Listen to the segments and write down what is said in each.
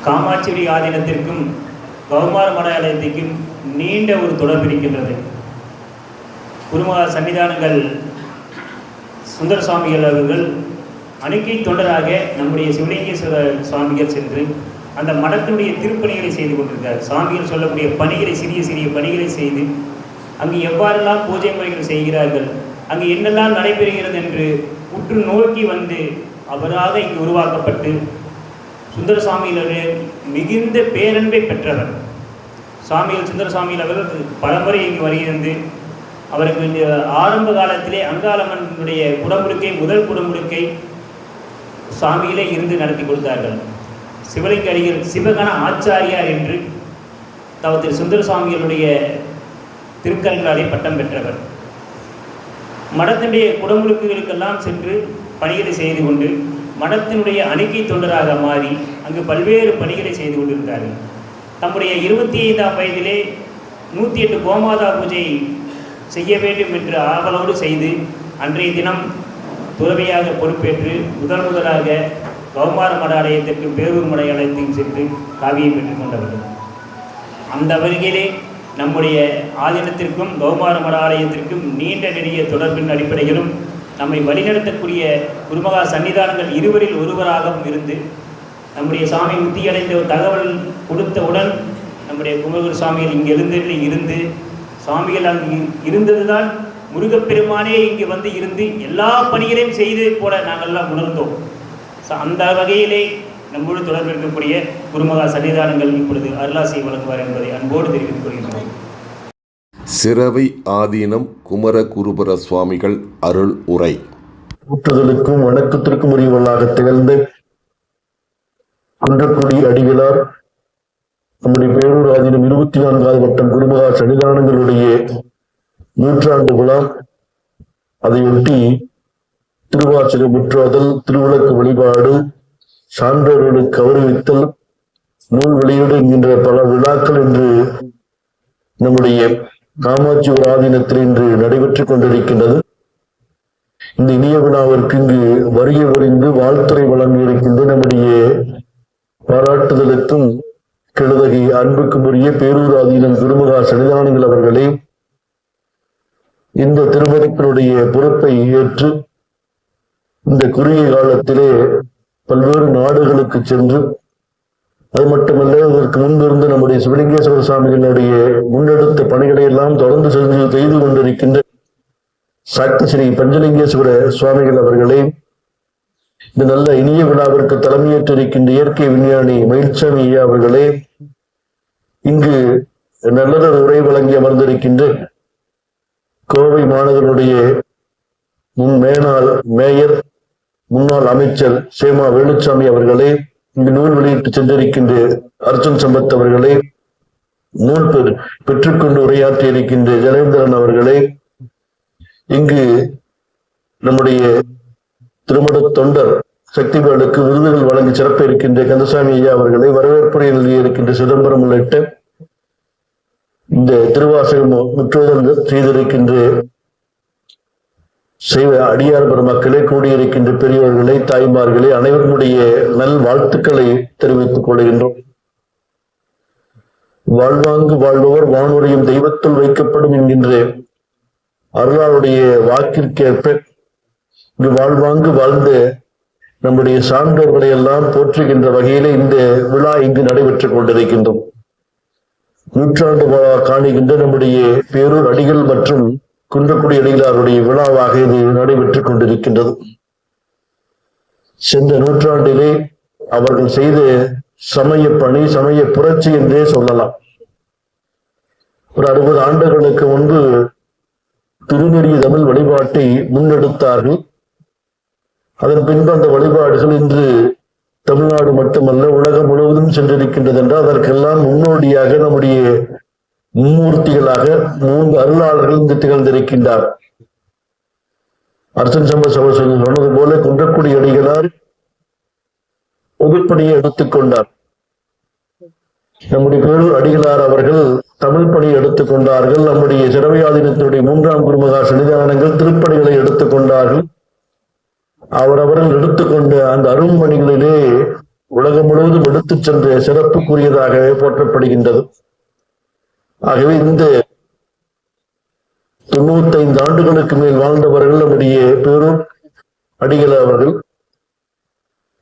காமாட்சி ஆதீனத்திற்கும் கௌமார மட ஆலயத்திற்கும் நீண்ட ஒரு தொடர்பு இருக்கின்றது. குருமகா சன்னிதானங்கள் சுந்தர சுவாமிகள் அவர்கள் அணுக்கை தொண்டராக நம்முடைய சிவலிங்கேஸ்வர சுவாமிகள் சென்று அந்த மடத்தினுடைய திருப்பணிகளை செய்து கொண்டிருக்கிறார். சுவாமிகள் சொல்லக்கூடிய பணிகளை, சிறிய சிறிய பணிகளை செய்து அங்கு எவ்வாறெல்லாம் பூஜை முறைகள் செய்கிறார்கள், அங்கு என்னெல்லாம் நடைபெறுகிறது என்று உற்று நோக்கி வந்து அவராக இங்கு உருவாக்கப்பட்டு சுந்தர சுவாமிகளுடைய மிகுந்த பேரன்பை பெற்றவர். சுவாமிகள் சுந்தர சுவாமிகள் அவர்கள் பலமுறை இங்கு வருகிறது. அவருக்கு ஆரம்ப காலத்திலே அங்காளம்மனுடைய குடமுழுக்கை, முதல் குடமுழுக்கை சுவாமிகளே இருந்து நடத்தி கொடுத்தார்கள். சிவலிங்க அடிகள் சிவகண ஆச்சாரியார் என்று திரு சுந்தர சுவாமிகளுடைய திருக்கரங்களாலே பட்டம் பெற்றவர். மடத்தினுடைய குடமுழுக்குகளுக்கெல்லாம் சென்று பணிகளை செய்து கொண்டு மடத்தினுடைய அணுக்கை தொண்டராக மாறி அங்கு பல்வேறு பணிகளை செய்து கொண்டிருந்தார்கள். தம்முடைய 25ஆம் வயதிலே 108 கோமாதா பூஜை செய்ய வேண்டும் என்று ஆவலோடு செய்து அன்றைய தினம் துறவியாக பொறுப்பேற்று முதலாக கௌமார மட ஆலயத்திற்கு, பேரூர் மட ஆலயத்தையும் சென்று காவியை பெற்றுக் கொண்டவர்கள். அந்த வகையிலே நம்முடைய ஆதீனத்திற்கும் கௌமார மட ஆலயத்திற்கும் நீண்ட நெடிய தொடர்பின் அடிப்படையிலும் நம்மை வழிநடத்தக்கூடிய குருமகா சன்னிதானங்கள் இருவரில் ஒருவராகவும் இருந்து நம்முடைய சாமி முத்தியடைந்த ஒரு தகவல் கொடுத்தவுடன் நம்முடைய குமரகுரு சுவாமிகள் இங்கே இருந்து சுவாமிகள் அங்கு இருந்ததுதான் முருகப்பெருமானே இங்கு வந்து இருந்து எல்லா பணிகளையும் செய்து போல நாங்கள்லாம் உணர்ந்தோம். அந்த வகையிலே நம்மோடு தொடர்பு இருக்கக்கூடிய குருமகா சன்னிதானங்கள் இப்பொழுது அருளாசி வழங்குவார் என்பதை அன்போடு தெரிவித்துக் கொள்கின்றோம். சிரவை ஆதீனம் குமரகுருபர சுவாமிகள் அருள் உரை. கூட்டுதலுக்கும் வணக்கத்திற்கும் உரியவர்களாக திகழ்ந்து குன்றக்குடி அடிகளார் நம்முடைய பேரூர் ஆதீனம் 24வது வட்டம் குருமகா சன்னிதானங்களுடைய 100ஆண்டு விழா, அதையொட்டி திருவாசக முற்றுதல், திருவிளக்கு வழிபாடு, சான்றோர்களுக்கு கௌரவித்தல், நூல் வெளியீடு என்கின்ற பல விழாக்கள் என்று நம்முடைய காமாட்சி ஒரு ஆதீனத்தில் இன்று நடைபெற்றுக் கொண்டிருக்கின்றது. இந்த இனிய விழாவிற்கு இங்கு வருகை புரிந்து வாழ்த்துறை வழங்க இருக்கின்ற நம்முடைய பாராட்டுதலுக்கும் கெழுதகை அன்புக்கும் உரிய பேரூர் ஆதீனம் குருமகா சன்னிதானங்கள் அவர்களே, இந்த திருமணத்தினுடைய பொறுப்பை ஏற்று இந்த குறுகிய காலத்திலே பல்வேறு நாடுகளுக்கு சென்று, அது மட்டுமல்ல இதற்கு முன்பிருந்து நம்முடைய சிவலிங்கேஸ்வர சுவாமிகளுடைய முன்னெடுத்த பணிகளை எல்லாம் தொடர்ந்து செய்து கொண்டிருக்கின்ற சாக்தி ஸ்ரீ பஞ்சலிங்கேஸ்வர சுவாமிகள் அவர்களே, இந்த நல்ல இனிய விழாவிற்கு தலைமையேற்றிருக்கின்ற இயற்கை விஞ்ஞானி மயில்சாமி ஐயா அவர்களே, இங்கு நல்லதொரு உரை வழங்கி அமர்ந்திருக்கின்ற கோவை மாநகருடைய மேயர் முன்னாள் அமைச்சர் சேமா வேலுச்சாமி அவர்களே, இங்கு நூல் வெளியிட்டு சென்றிருக்கின்ற அர்ஜுன் சம்பத் அவர்களே, நூல் பெற்றுக்கொண்டு உரையாற்றி இருக்கின்ற ஜனேந்திரன் அவர்களே, இங்கு நம்முடைய திருமண தொண்டர் சக்திவேலுக்கு விருதுகள் வழங்கி சிறப்பு இருக்கின்ற கந்தசாமி ஐயா அவர்களை, வரவேற்புரை எழுதியிருக்கின்ற சிதம்பரம் உள்ளிட்ட இந்த திருவாசகம் முற்றுதல் செய்திருக்கின்ற அடியார் பெருமக்களே, கூடியிருக்கின்ற பெரியவர்களை, தாய்மார்களே, அனைவருடைய நல் வாழ்த்துக்களை தெரிவித்துக் கொள்கின்றோம். வாழ்வாங்கு வாழ்பவர் வானுரையும் தெய்வத்துள் வைக்கப்படும் என்கின்ற அருளாளுடைய வாக்கிற்கேற்ப இங்கு வாழ்வாங்கு வாழ்ந்த நம்முடைய சான்றோர்களை எல்லாம் போற்றுகின்ற வகையிலே இந்த விழா இங்கு நடைபெற்றுக் கொண்டிருக்கின்றோம். 100ஆண்டு விழா காணுகின்ற நம்முடைய பேரூர் அடிகள் மற்றும் குன்றக்குடி அடிகளாருடைய விழாவாக இது நடைபெற்றுக் கொண்டிருக்கின்றது. சென்ற நூற்றாண்டிலே அவர்கள் செய்த சமய பணி, சமய புரட்சி என்றே சொல்லலாம். ஒரு 60 ஆண்டுகளுக்கு முன்பு திருநெறிய தமிழ் வழிபாட்டை முன்னெடுத்தார்கள். அதன் பின்பு அந்த வழிபாடுகள் இன்று தமிழ்நாடு மட்டுமல்ல உலகம் முழுவதும் சென்றிருக்கின்றது என்றால் அதற்கெல்லாம் முன்னோடியாக நம்முடைய மும்மூர்த்திகளாக 3 அருளாளர்கள் இங்கு திகழ்ந்திருக்கின்றார். அர்ச்சன் சம்பத் சொன்னது போல குன்றக்குடி அடிகளார் பொதுப்பணியை எடுத்துக்கொண்டார். நம்முடைய பேரூர் அடிகளார் அவர்கள் தமிழ் பணியை எடுத்துக்கொண்டார்கள். நம்முடைய சிரவை ஆதீனத்தினுடைய 3ஆம் குருமகா சன்னிதானங்கள் திருப்பணிகளை எடுத்துக்கொண்டார்கள். அவர்கள் எடுத்துக்கொண்ட அந்த அருண்மணிகளிலே உலகம் முழுவதும் எடுத்துச் சென்ற சிறப்புக்குரியதாகவே போற்றப்படுகின்றது. ஆகவே இந்த 95 ஆண்டுகளுக்கு மேல் வாழ்ந்தவர்கள் நம்முடைய பேரூர் அடிகள் அவர்கள்.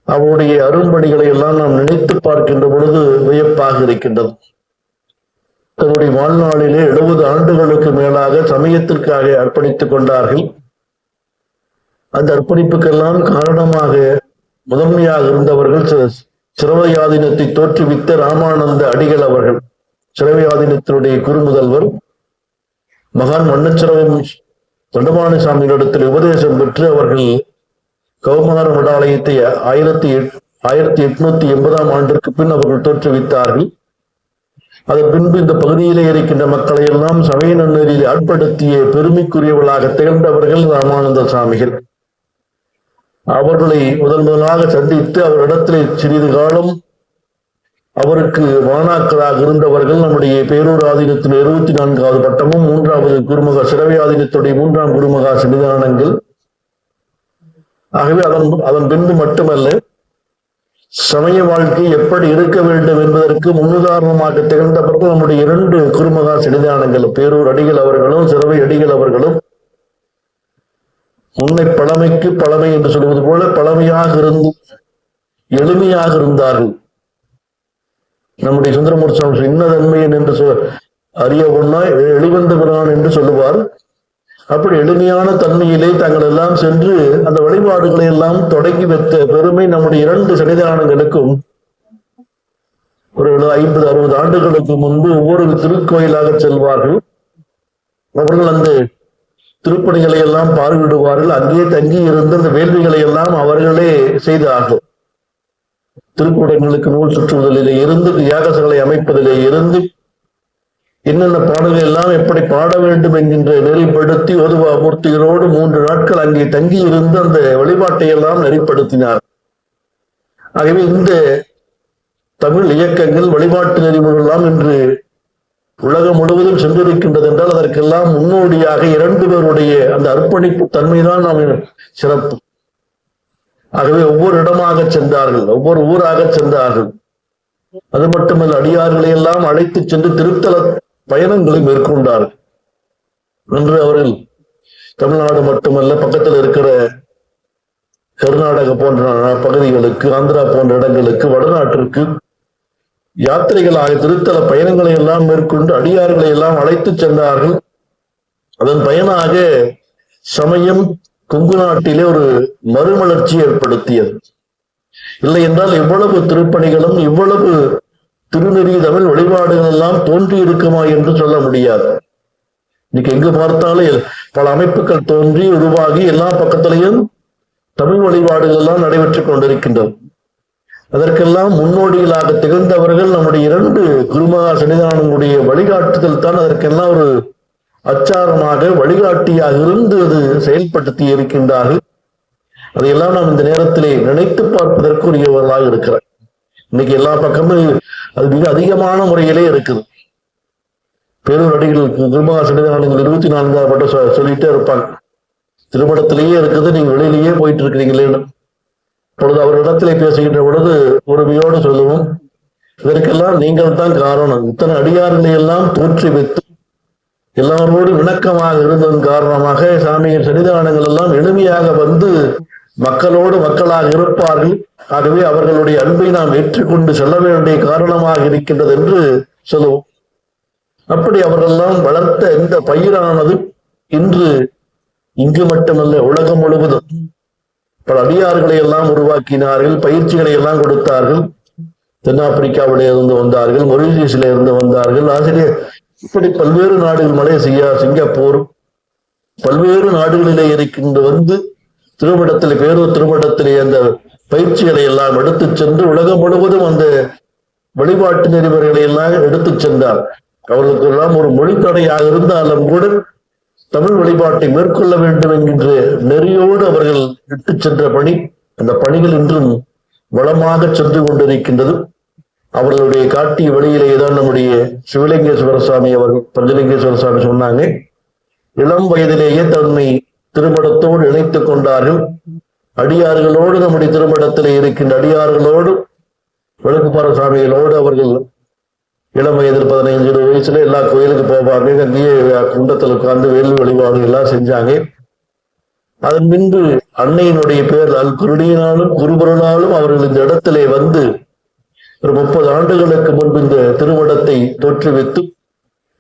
அவருடைய அரும்பணிகளை எல்லாம் நாம் நினைத்து பார்க்கின்ற பொழுது வியப்பாக இருக்கின்றது. தன்னுடைய வாழ்நாளிலே 70 ஆண்டுகளுக்கு மேலாக சமயத்திற்காக அர்ப்பணித்துக் கொண்டார்கள். அந்த அர்ப்பணிப்புக்கெல்லாம் காரணமாக முதன்மையாக இருந்தவர்கள் சிரவையாதீனத்தை தோற்றுவித்த ராமானந்த அடிகள் அவர்கள். சிரவையாதீனத்தினுடைய குறுமுதல்வர் மகான் வண்ணச்சிரவை தொண்டமானி சாமியினிடத்தில் உபதேசம் பெற்று அவர்கள் கௌமார மடாலயத்தை 1880 ஆண்டிற்கு பின் அவர்கள் தோற்றுவித்தார்கள். அதன் பின்பு இந்த பகுதியிலே இருக்கின்ற மக்களை எல்லாம் சமய நன்னெறியில் ஆட்படுத்திய பெருமைக்குரியவர்களாக திகழ்ந்தவர்கள் ராமானந்த சாமிகள். அவர்களை முதலாக சந்தித்து அவரிடத்திலே சிறிது காலம் அவருக்கு மாணாக்கராக இருந்தவர்கள் நம்முடைய பேரூர் ஆதீனத்தின் 24வது பட்டமும் 3வது குருமகா சிரவை ஆதீனத்துடைய 3ஆம் குருமகா சன்னிதானங்கள். ஆகவே அதன் பின்பு மட்டுமல்ல, சமய வாழ்க்கை எப்படி இருக்க வேண்டும் என்பதற்கு முன்னுதாரணமாக திகழ்ந்தவர்கள் நம்முடைய 2 குருமகா சன்னிதானங்களும், பேரூர் அடிகள் அவர்களும் சிரவை அடிகள் அவர்களும். முன்னை பழமைக்கு பழமை என்று சொல்வது போல பழமையாக இருந்து எளிமையாக இருந்தார்கள். நம்முடைய சுந்தரமூர்த்தி சுவாமி இன்னதன்மையன் என்று அறிய ஒன்னா எளிவந்த பிரான் என்று சொல்லுவார். அப்படி எளிமையான தன்மையிலே தாங்கள் எல்லாம் சென்று அந்த வழிபாடுகளை எல்லாம் தொடங்கி வைத்த பெருமை நம்முடைய 2 சன்னிதானங்களுக்கும். ஒரு 50-60 ஆண்டுகளுக்கு முன்பு ஒவ்வொரு திருக்கோயிலாக செல்வார்கள். அவர்கள் அந்த திருப்பணிகளை எல்லாம் பார்வையிடுவார்கள். அங்கேயே தங்கி இருந்து அந்த வேள்விகளை எல்லாம் அவர்களே செய்தார்கள். திருக்கூடங்களுக்கு நூல் சுற்றுவதிலே இருந்து, யாகசங்களை அமைப்பதிலே இருந்து, என்னென்ன பாடல்கள் எல்லாம் எப்படி பாட வேண்டும் என்கின்ற நெறிப்படுத்தி ஓதுவா மூர்த்திகளோடு 3 நாட்கள் அங்கே தங்கி இருந்து அந்த வழிபாட்டை எல்லாம் நெறிப்படுத்தினார். ஆகவே இந்த தமிழ் இயக்கங்கள் வழிபாட்டு நெறிமுறைகள் எல்லாம் இன்று உலகம் முழுவதும் சென்றிருக்கின்றது என்றால் அதற்கெல்லாம் முன்னோடியாக 2 பேருடைய அந்த அர்ப்பணிப்பு தன்மைதான் நாம் சிறப்பு. ஆகவே ஒவ்வொரு இடமாக சென்றார்கள், ஒவ்வொரு ஊராக சென்றார்கள். அது மட்டுமல்ல, அடியார்களை எல்லாம் அழைத்து சென்று திருத்தல பயணங்களை மேற்கொண்டார்கள். என்று அவர்கள் தமிழ்நாடு மட்டுமல்ல, பக்கத்தில் இருக்கிற கர்நாடக போன்ற பகுதிகளுக்கு, ஆந்திரா போன்ற இடங்களுக்கு, வடநாட்டிற்கு யாத்திரைகளாக திருத்தல பயணங்களை எல்லாம் மேற்கொண்டு அடியார்களை எல்லாம் அழைத்து சென்றார்கள். அதன் பயனாக சமயம் கொங்கு நாட்டிலே ஒரு மறுமலர்ச்சி ஏற்படுத்தியது. இல்லை என்றால் இவ்வளவு திருப்பணிகளும் இவ்வளவு திருநெறி தமிழ் வழிபாடுகள் எல்லாம் தோன்றி இருக்குமா என்று சொல்ல முடியாது. இன்னைக்கு எங்கு பார்த்தாலும் பல அமைப்புகள் தோன்றி உருவாகி எல்லா பக்கத்திலையும் தமிழ் வழிபாடுகள் எல்லாம் நடைபெற்றுக் கொண்டிருக்கின்றன. அதற்கெல்லாம் முன்னோடிகளாக திகழ்ந்தவர்கள் நம்முடைய 2 குருமகா சன்னிதானங்களுடைய வழிகாட்டுதல் தான் அதற்கெல்லாம் ஒரு அச்சாரமாக வழிகாட்டியாக இருந்து அது செயல்படுத்தி இருக்கின்றார்கள். அதையெல்லாம் நாம் இந்த நேரத்திலே நினைத்து பார்ப்பதற்கு உரியவர்களாக இருக்கிறார். இன்னைக்கு எல்லா பக்கமும் அது மிக அதிகமான முறையிலே இருக்குது. பேரூர் அடிகளுக்கு குருமகா சன்னிதானங்கள் 24வது பட்டம் சொல்லிட்டே இருப்பாங்க. திருமணத்திலேயே இருக்குது, நீங்க வெளியிலேயே போயிட்டு இருக்கிறீங்களேன்னு. பொழுது அவரிடத்திலே பேசுகின்ற பொழுது உரிமையோடு சொல்லுவோம், இதற்கெல்லாம் நீங்கள் தான் காரணம். இத்தனை அடியார்களை எல்லாம் தோற்றுவித்து எல்லாரோடு இணக்கமாக இருந்ததன் காரணமாக சாமியின் சன்னிதானங்கள் எல்லாம் எளிமையாக வந்து மக்களோடு மக்களாக இருப்பார்கள். ஆகவே அவர்களுடைய அன்பை நாம் ஏற்றுக்கொண்டு செல்ல வேண்டிய காரணமாக இருக்கின்றது என்று சொல்லுவோம். அப்படி அவர்களெல்லாம் வளர்த்த இந்த பயிரானது இன்று இங்கு மட்டுமல்ல உலகம் முழுவதும் பல அடியார்களை எல்லாம் உருவாக்கினார்கள், பயிற்சிகளை எல்லாம் கொடுத்தார்கள். தென்னாப்பிரிக்காவிலே இருந்து வந்தார்கள், மொரீசியஸில இருந்து வந்தார்கள், ஆசிரியர் இப்படி பல்வேறு நாடுகள், மலேசியா, சிங்கப்பூர், பல்வேறு நாடுகளிலே இருக்கின்ற வந்து திருமணத்திலே பேரூர் திருமணத்திலே அந்த பயிற்சிகளை எல்லாம் எடுத்து சென்று உலகம் முழுவதும் அந்த வழிபாட்டு நெறிமுறைகளை எல்லாம் எடுத்து சென்றார். அவர்களுக்கு எல்லாம் ஒரு மொழி தடையாக இருந்தாலும் கூட தமிழ் வழிபாட்டை மேற்கொள்ள வேண்டும் என்கின்ற நெறியோடு அவர்கள் இட்டு சென்ற பணி, அந்த பணிகள் இன்றும் வளமாக சென்று கொண்டிருக்கின்றது. அவர்களுடைய காட்டிய வழியிலேதான் நம்முடைய சிவலிங்கேஸ்வர சுவாமி அவர்கள், பஞ்சலிங்கேஸ்வர சுவாமி சொன்னாங்க, இளம் வயதிலேயே தன்னை திருமணத்தோடு இணைத்துக் கொண்டார்கள். அடியார்களோடு, நம்முடைய திருமணத்திலே இருக்கின்ற அடியார்களோடு விளக்குப்பாறை சுவாமிகளோடு அவர்கள் இளம் வயதில் 15-20 வயசுல எல்லா கோயிலுக்கு போவாங்க. அங்கேயே குண்டத்தில் உட்கார்ந்து வேலு வழிபாடு எல்லாம் செஞ்சாங்க. அதன் பின்பு அன்னையினுடைய பேர் குருடியினாலும் குருபொருளாலும் அவர்கள் இந்த இடத்திலே வந்து ஒரு 30 ஆண்டுகளுக்கு முன்பு இந்த திருமடத்தை தோற்றுவித்து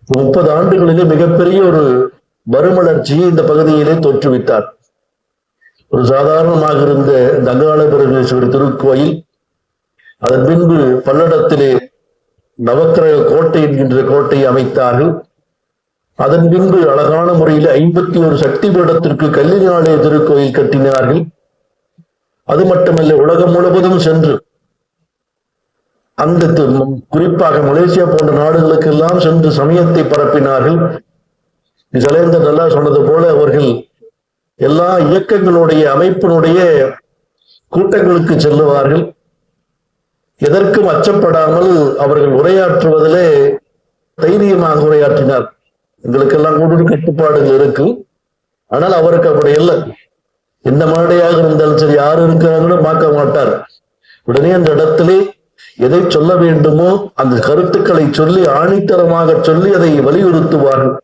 30 ஆண்டுகளிலே மிகப்பெரிய ஒரு மறுமலர்ச்சியை இந்த பகுதியிலே தோற்றுவித்தார். ஒரு சாதாரணமாக இருந்த அங்காள பரமேஸ்வரி திருக்கோயில் அதன் பின்பு பல்லடத்திலே நவக்கிரக கோட்டை என்கின்ற கோட்டையை அமைத்தார்கள். அதன் பின்பு அழகான முறையில் 51 சக்தி பீடத்திற்கு கல்லினாலே திருக்கோயில் கட்டினார்கள். அது மட்டுமல்ல, உலகம் முழுவதும் சென்று அந்த குறிப்பாக மலேசியா போன்ற நாடுகளுக்கெல்லாம் சென்று சமயத்தை பரப்பினார்கள். சலேந்தர் நல்லா சொன்னது போல அவர்கள் எல்லா இயக்கங்களுடைய அமைப்பினுடைய கூட்டங்களுக்கு செல்லுவார்கள். எதற்கும் அச்சப்படாமல் அவர்கள் உரையாற்றுவதிலே தைரியமாக உரையாற்றினார். எங்களுக்கெல்லாம் கூட கட்டுப்பாடுகள் இருக்கு, ஆனால் அவருக்கு அப்படி இல்லை. எந்த மாடையாக இருந்தாலும் சரி, யாரு இருக்கிறாங்கன்னு பார்க்க மாட்டார். உடனே அந்த இடத்திலே எதை சொல்ல வேண்டுமோ அந்த கருத்துக்களை சொல்லி ஆணித்தரமாக சொல்லி அதை வலியுறுத்துவார்கள்.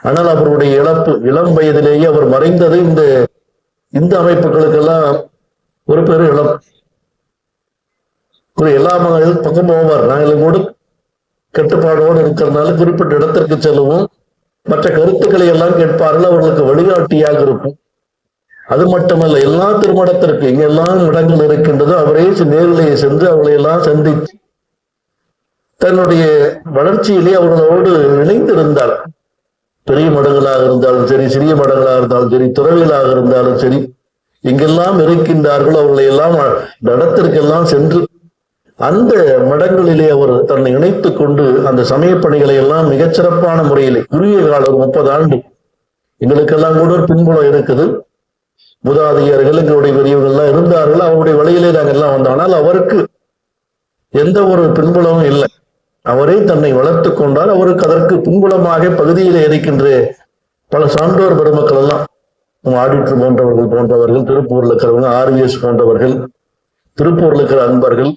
ஆனால் அவருடைய இளம் வயதிலேயே அவர் மறைந்தது இந்த அமைப்புகளுக்கெல்லாம் ஒரு பெரு இளம் எல்லா பக்கம் போவார். நாங்கள் கூட கட்டுப்பாடோடு இருக்கிறதுனால குறிப்பிட்ட இடத்திற்கு செல்லுவோம். மற்ற கருத்துக்களை எல்லாம் கேட்பார்கள், அவர்களுக்கு வழிகாட்டியாக இருக்கும். அது மட்டுமல்ல, எல்லா திருமணத்திற்கு எங்கெல்லாம் இடங்கள் இருக்கின்றதோ அவரே நேரிலேயே சென்று அவளை எல்லாம் சந்தித்து தன்னுடைய வளர்ச்சியிலே அவர்களோடு இணைந்திருந்தார். பெரிய மடங்களாக இருந்தாலும் சரி, சிறிய மடங்களாக இருந்தாலும் சரி, துறவிகளாக இருந்தாலும் சரி, எங்கெல்லாம் இருக்கின்றார்களோ அவர்களை எல்லாம் இடத்திற்கெல்லாம் சென்று அந்த மடங்களிலே அவர் தன்னை இணைத்துக் கொண்டு அந்த சமய பணிகளை எல்லாம் மிகச்சிறப்பான முறையிலே குறுகிய காலம் 30 ஆண்டு எங்களுக்கெல்லாம் கூட ஒரு பின்புலம் இருக்குது. மூதாதையர்கள் எங்களுடைய பெரியவர்கள் எல்லாம் இருந்தார்கள். அவருடைய வழியிலே நாங்கள் எல்லாம் வந்தோம். ஆனால் அவருக்கு எந்த ஒரு பின்புலமும் இல்லை. அவரே தன்னை வளர்த்து கொண்டால் அவருக்கு அதற்கு பின்புலமாக பகுதியிலே இருக்கின்ற பல சான்றோர் பெருமக்கள் எல்லாம் ஆடிட்டர் போன்றவர்கள், திருப்பூர்ல இருக்கிறவங்க, ஆர்விஎஸ் போன்றவர்கள், திருப்பூர்ல இருக்கிற அன்பர்கள்,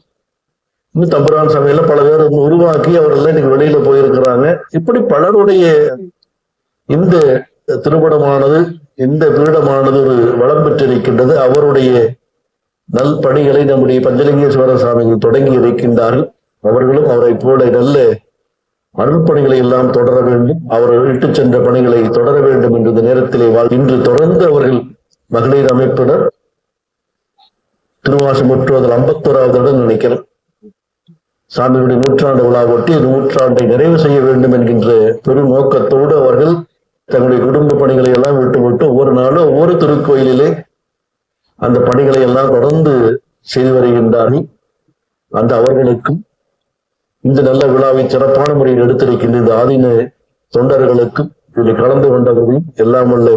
இன்னும் தம்புரான் சபையில பல பேர் உருவாக்கி அவர்கள் இன்னைக்கு வெளியில போயிருக்கிறாங்க. இப்படி பலருடைய இந்த திருமணமானது, இந்த பீடமானது ஒரு வளம் பெற்றிருக்கின்றது. அவருடைய நல் பணிகளை நம்முடைய பஞ்சலிங்கேஸ்வர சுவாமிகள் தொடங்கி இருக்கின்றார்கள். அவர்களும் அவரை போல நல்ல அருள்பணிகளை எல்லாம் தொடர வேண்டும், அவர் இட்டு சென்ற பணிகளை தொடர வேண்டும் என்ற நேரத்திலே இன்று தொடர்ந்து அவர்கள் மகளிர் அமைப்பினர் திருவாசம் முற்றுவதில் 51வது இடம் நினைக்கிறேன். சாமியுடைய 100ஆண்டு விழா ஒட்டி 100ஆண்டை நிறைவு செய்ய வேண்டும் என்கின்ற பெரும் நோக்கத்தோடு அவர்கள் தங்களுடைய குடும்ப பணிகளை எல்லாம் விட்டு ஒவ்வொரு நாளும் ஒவ்வொரு திருக்கோயிலிலே அந்த பணிகளை எல்லாம் தொடர்ந்து செய்து வருகின்றார்கள். அந்த அவர்களுக்கும் இந்த நல்ல விழாவை சிறப்பான முறையில் எடுத்திருக்கின்ற இந்த ஆதீன தொண்டர்களுக்கும் இதில் கலந்து கொண்டவர்களும் எல்லாம் உள்ள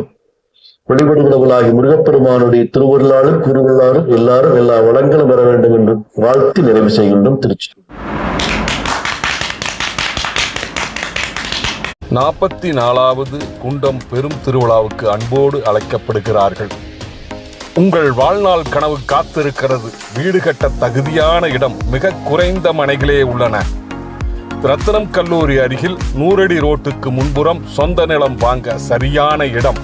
வழிபடுகிறவர்களாகி முருகப்பெருமானுடைய திருவருளாலும் குருவருளாலும் எல்லாரும் எல்லா வளங்களும் பெற வேண்டும் என்று வாழ்த்தி நிறைவு செய்கின்றோம். திருச்சி 44வது குண்டம் பெரும் திருவிழாவுக்கு அன்போடு அழைக்கப்படுகிறார்கள். உங்கள் வாழ்நாள் கனவு காத்திருக்கிறது. வீடு கட்ட தகுதியான இடம் மிக குறைந்த மனைகளே உள்ளன. ரத்தினம் கல்லூரி அருகில் 100 அடி ரோட்டுக்கு முன்புறம் சொந்த நிலம் வாங்க சரியான இடம்.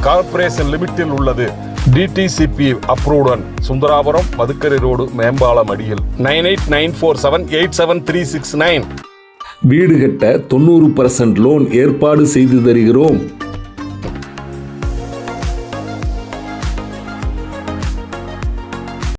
கார்ப்பரேஷன் லிமிட்டில் உள்ளது. டிடிசிபி அப்ரூவ்டன். சுந்தராபுரம் மதுக்கரை ரோடு மேம்பாலம் அடியில். 9894787369. வீடு கட்ட 90% லோன் ஏற்பாடு செய்து தருகிறோம்.